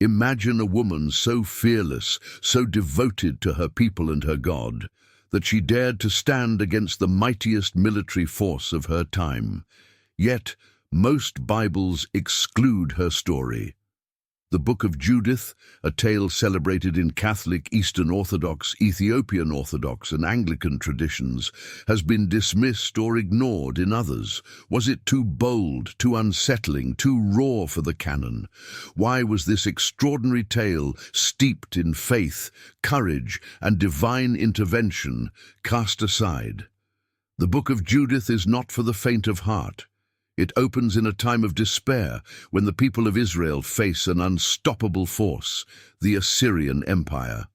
Imagine a woman so fearless, so devoted to her people and her God, that she dared to stand against the mightiest military force of her time. Yet, most Bibles exclude her story. The Book of Judith, a tale celebrated in Catholic, Eastern Orthodox, Ethiopian Orthodox and Anglican traditions, has been dismissed or ignored in others. Was it too bold, too unsettling, too raw for the canon? Why was this extraordinary tale, steeped in faith, courage, and divine intervention, cast aside? The Book of Judith is not for the faint of heart. It opens in a time of despair when the people of Israel face an unstoppable force, the Assyrian Empire.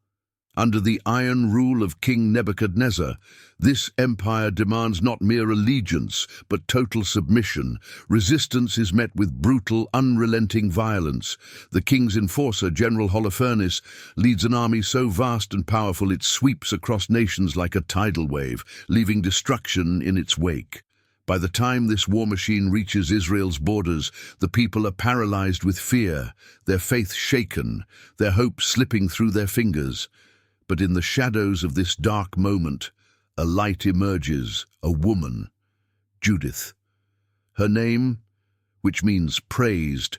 Under the iron rule of King Nebuchadnezzar, this empire demands not mere allegiance, but total submission. Resistance is met with brutal, unrelenting violence. The king's enforcer, General Holofernes, leads an army so vast and powerful it sweeps across nations like a tidal wave, leaving destruction in its wake. By the time this war machine reaches Israel's borders, the people are paralyzed with fear, their faith shaken, their hope slipping through their fingers. But in the shadows of this dark moment, a light emerges, a woman, Judith. Her name, which means praised,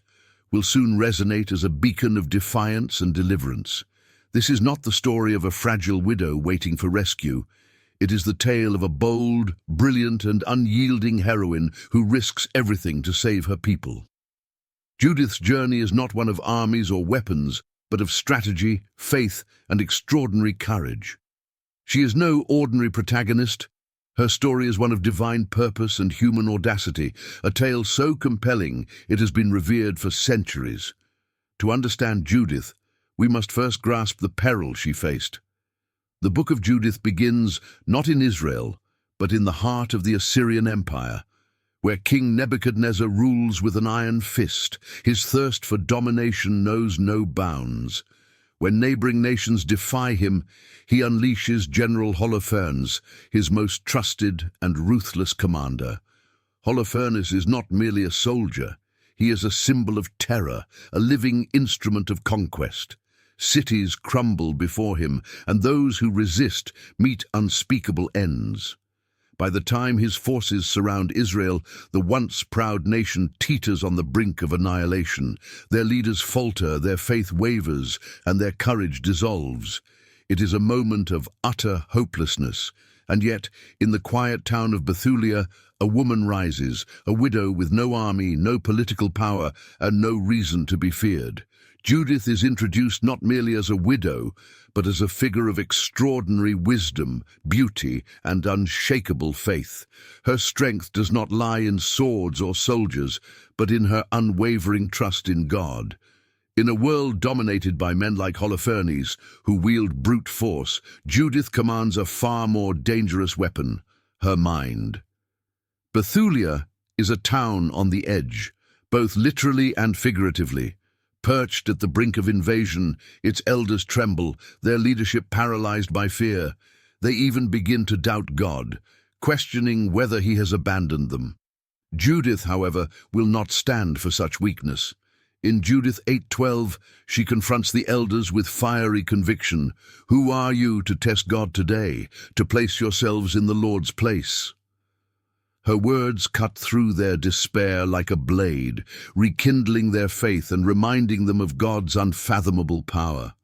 will soon resonate as a beacon of defiance and deliverance. This is not the story of a fragile widow waiting for rescue. It is the tale of a bold, brilliant, and unyielding heroine who risks everything to save her people. Judith's journey is not one of armies or weapons, but of strategy, faith, and extraordinary courage. She is no ordinary protagonist. Her story is one of divine purpose and human audacity, a tale so compelling it has been revered for centuries. To understand Judith, we must first grasp the peril she faced. The Book of Judith begins not in Israel, but in the heart of the Assyrian Empire, where King Nebuchadnezzar rules with an iron fist. His thirst for domination knows no bounds. When neighboring nations defy him, he unleashes General Holofernes, his most trusted and ruthless commander. Holofernes is not merely a soldier. He is a symbol of terror, a living instrument of conquest. Cities crumble before him, and those who resist meet unspeakable ends. By the time his forces surround Israel, the once proud nation teeters on the brink of annihilation. Their leaders falter, their faith wavers, and their courage dissolves. It is a moment of utter hopelessness. And yet, in the quiet town of Bethulia, a woman rises, a widow with no army, no political power, and no reason to be feared. Judith is introduced not merely as a widow, but as a figure of extraordinary wisdom, beauty, and unshakable faith. Her strength does not lie in swords or soldiers, but in her unwavering trust in God. In a world dominated by men like Holofernes, who wield brute force, Judith commands a far more dangerous weapon, her mind. Bethulia is a town on the edge, both literally and figuratively. Perched at the brink of invasion, its elders tremble, their leadership paralyzed by fear. They even begin to doubt God, questioning whether he has abandoned them. Judith, however, will not stand for such weakness. In Judith 8:12, she confronts the elders with fiery conviction. "Who are you to test God today, to place yourselves in the Lord's place?" Her words cut through their despair like a blade, rekindling their faith and reminding them of God's unfathomable power.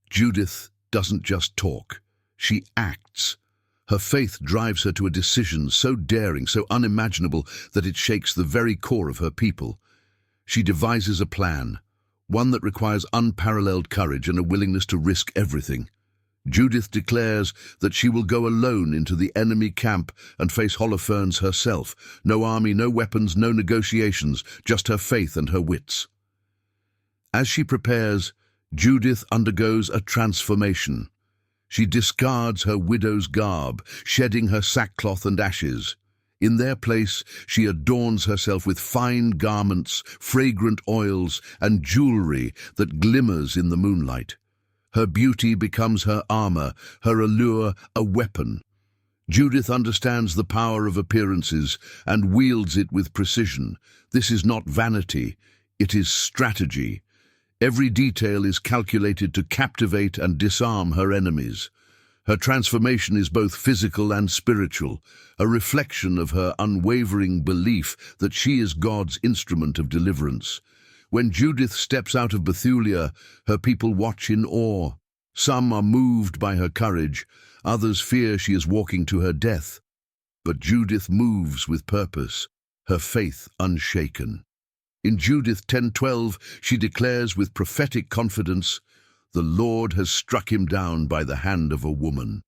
Judith doesn't just talk, she acts. Her faith drives her to a decision so daring, so unimaginable, that it shakes the very core of her people. She devises a plan, one that requires unparalleled courage and a willingness to risk everything. Judith declares that she will go alone into the enemy camp and face Holofernes herself. No army, no weapons, no negotiations, just her faith and her wits. As she prepares, Judith undergoes a transformation. She discards her widow's garb, shedding her sackcloth and ashes. In their place, she adorns herself with fine garments, fragrant oils, and jewelry that glimmers in the moonlight. Her beauty becomes her armor, her allure a weapon. Judith understands the power of appearances and wields it with precision. This is not vanity, it is strategy. Every detail is calculated to captivate and disarm her enemies. Her transformation is both physical and spiritual, a reflection of her unwavering belief that she is God's instrument of deliverance. When Judith steps out of Bethulia, her people watch in awe. Some are moved by her courage, others fear she is walking to her death. But Judith moves with purpose, her faith unshaken. In Judith 10:12, she declares with prophetic confidence, "The Lord has struck him down by the hand of a woman."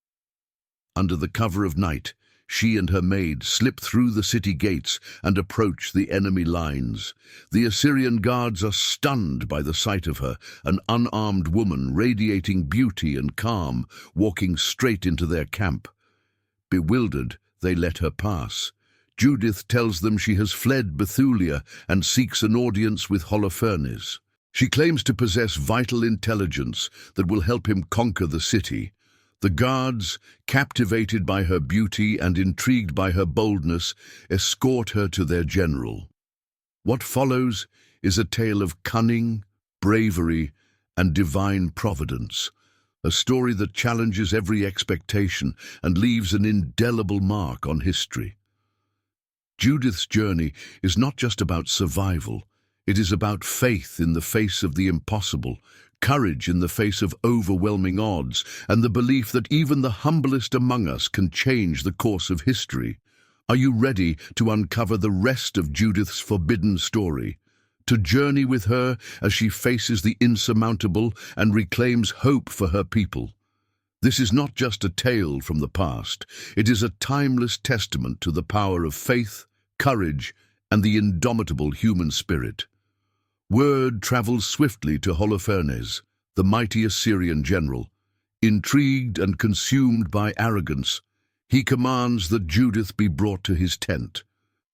Under the cover of night, she and her maid slip through the city gates and approach the enemy lines. The Assyrian guards are stunned by the sight of her, an unarmed woman radiating beauty and calm, walking straight into their camp. Bewildered, they let her pass. Judith tells them she has fled Bethulia and seeks an audience with Holofernes. She claims to possess vital intelligence that will help him conquer the city. The guards, captivated by her beauty and intrigued by her boldness, escort her to their general. What follows is a tale of cunning, bravery, and divine providence, a story that challenges every expectation and leaves an indelible mark on history. Judith's journey is not just about survival. It is about faith in the face of the impossible, courage in the face of overwhelming odds, and the belief that even the humblest among us can change the course of history. Are you ready to uncover the rest of Judith's forbidden story? To journey with her as she faces the insurmountable and reclaims hope for her people? This is not just a tale from the past. It is a timeless testament to the power of faith, courage, and the indomitable human spirit. Word travels swiftly to Holofernes, the mighty Assyrian general. Intrigued and consumed by arrogance, he commands that Judith be brought to his tent.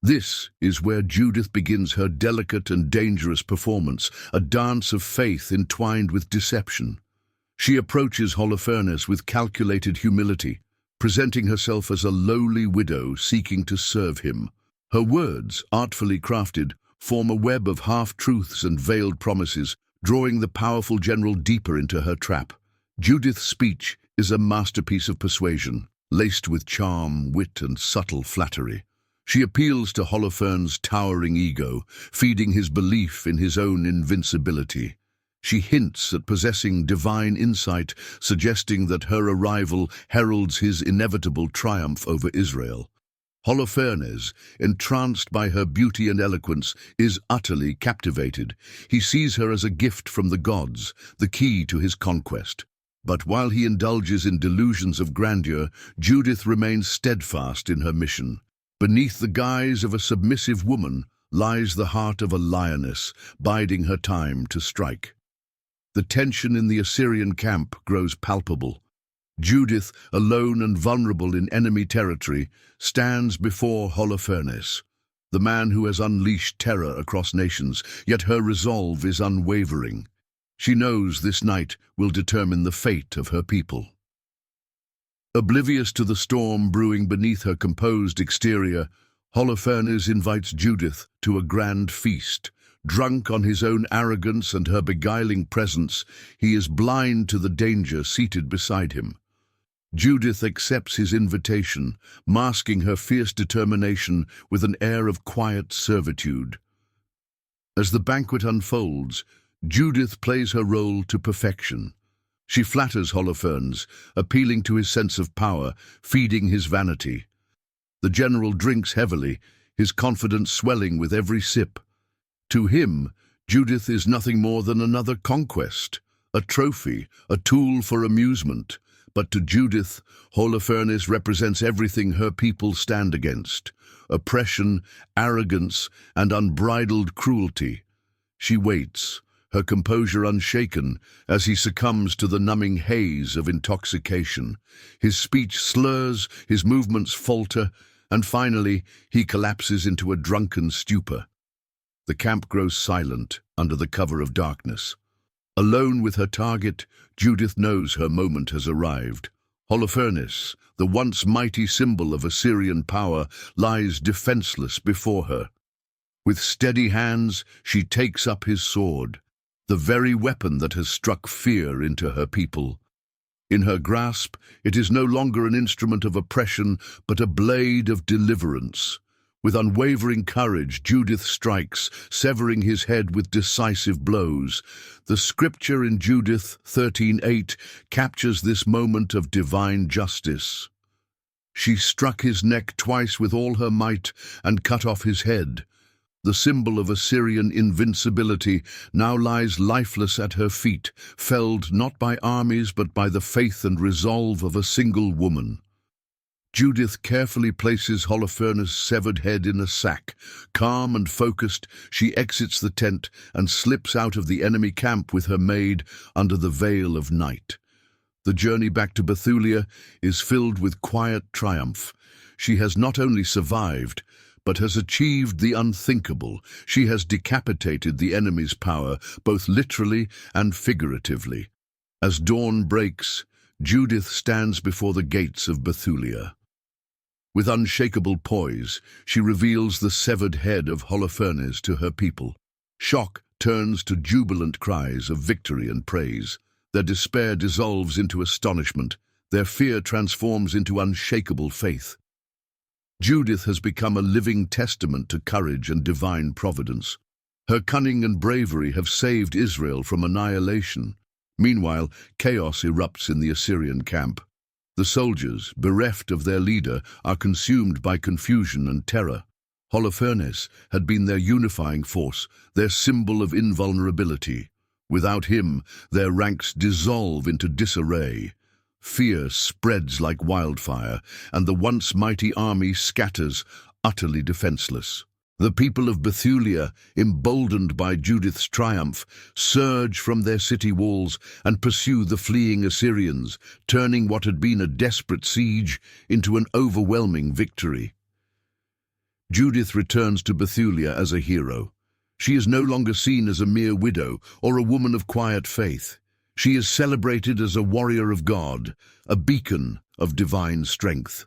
This is where Judith begins her delicate and dangerous performance, a dance of faith entwined with deception. She approaches Holofernes with calculated humility, presenting herself as a lowly widow seeking to serve him. Her words, artfully crafted, form a web of half-truths and veiled promises, drawing the powerful general deeper into her trap. Judith's speech is a masterpiece of persuasion, laced with charm, wit, and subtle flattery. She appeals to Holofernes' towering ego, feeding his belief in his own invincibility. She hints at possessing divine insight, suggesting that her arrival heralds his inevitable triumph over Israel. Holofernes, entranced by her beauty and eloquence, is utterly captivated. He sees her as a gift from the gods, the key to his conquest. But while he indulges in delusions of grandeur, Judith remains steadfast in her mission. Beneath the guise of a submissive woman lies the heart of a lioness, biding her time to strike. The tension in the Assyrian camp grows palpable. Judith, alone and vulnerable in enemy territory, stands before Holofernes, the man who has unleashed terror across nations, yet her resolve is unwavering. She knows this night will determine the fate of her people. Oblivious to the storm brewing beneath her composed exterior, Holofernes invites Judith to a grand feast. Drunk on his own arrogance and her beguiling presence, he is blind to the danger seated beside him. Judith accepts his invitation, masking her fierce determination with an air of quiet servitude. As the banquet unfolds, Judith plays her role to perfection. She flatters Holofernes, appealing to his sense of power, feeding his vanity. The general drinks heavily, his confidence swelling with every sip. To him, Judith is nothing more than another conquest, a trophy, a tool for amusement. But to Judith, Holofernes represents everything her people stand against: oppression, arrogance, and unbridled cruelty. She waits, her composure unshaken, as he succumbs to the numbing haze of intoxication. His speech slurs, his movements falter, and finally he collapses into a drunken stupor. The camp grows silent under the cover of darkness. Alone with her target, Judith knows her moment has arrived. Holofernes, the once mighty symbol of Assyrian power, lies defenseless before her. With steady hands, she takes up his sword. the very weapon that has struck fear into her people. In her grasp, it is no longer an instrument of oppression, but a blade of deliverance. With unwavering courage, Judith strikes, severing his head with decisive blows. The scripture in Judith 13:8 captures this moment of divine justice. She struck his neck twice with all her might and cut off his head. The symbol of Assyrian invincibility now lies lifeless at her feet, felled not by armies but by the faith and resolve of a single woman. Judith carefully places Holofernes' severed head in a sack. Calm and focused, she exits the tent and slips out of the enemy camp with her maid under the veil of night. The journey back to Bethulia is filled with quiet triumph. She has not only survived, but has achieved the unthinkable. She has decapitated the enemy's power, both literally and figuratively. As dawn breaks, Judith stands before the gates of Bethulia. With unshakable poise, she reveals the severed head of Holofernes to her people. Shock turns to jubilant cries of victory and praise. Their despair dissolves into astonishment. Their fear transforms into unshakable faith. Judith has become a living testament to courage and divine providence. Her cunning and bravery have saved Israel from annihilation. Meanwhile, chaos erupts in the Assyrian camp. The soldiers, bereft of their leader, are consumed by confusion and terror. Holofernes had been their unifying force, their symbol of invulnerability. Without him, their ranks dissolve into disarray. Fear spreads like wildfire, and the once mighty army scatters, utterly defenseless. The people of Bethulia, emboldened by Judith's triumph, surge from their city walls and pursue the fleeing Assyrians, turning what had been a desperate siege into an overwhelming victory. Judith returns to Bethulia as a hero. She is no longer seen as a mere widow or a woman of quiet faith. She is celebrated as a warrior of God, a beacon of divine strength.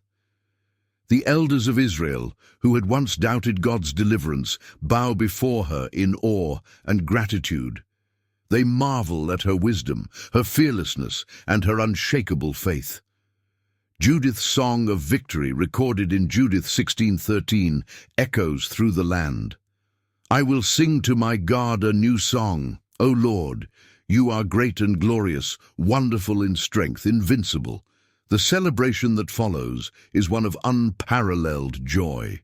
The elders of Israel, who had once doubted God's deliverance, bow before her in awe and gratitude. They marvel at her wisdom, her fearlessness, and her unshakable faith. Judith's song of victory, recorded in Judith 16:13, echoes through the land. I will sing to my God a new song. O Lord, you are great and glorious, wonderful in strength, invincible. The celebration that follows is one of unparalleled joy.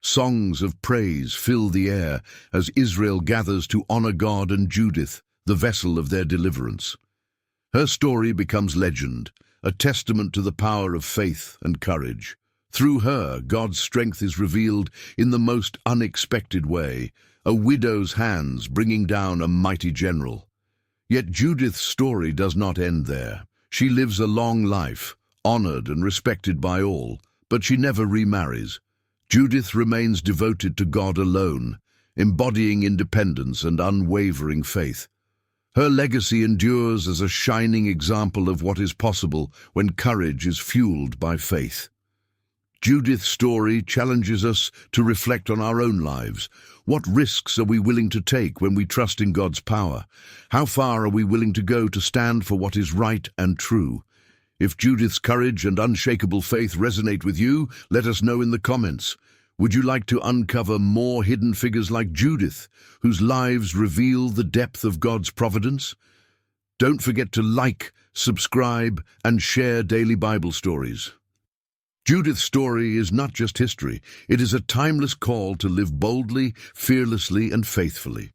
Songs of praise fill the air as Israel gathers to honor God and Judith, the vessel of their deliverance. Her story becomes legend, a testament to the power of faith and courage. Through her, God's strength is revealed in the most unexpected way, a widow's hands bringing down a mighty general. Yet Judith's story does not end there. She lives a long life, honored and respected by all, but she never remarries. Judith remains devoted to God alone, embodying independence and unwavering faith. Her legacy endures as a shining example of what is possible when courage is fueled by faith. Judith's story challenges us to reflect on our own lives. What risks are we willing to take when we trust in God's power? How far are we willing to go to stand for what is right and true? If Judith's courage and unshakable faith resonate with you, let us know in the comments. Would you like to uncover more hidden figures like Judith, whose lives reveal the depth of God's providence? Don't forget to like, subscribe, and share daily Bible stories. Judith's story is not just history, it is a timeless call to live boldly, fearlessly, and faithfully.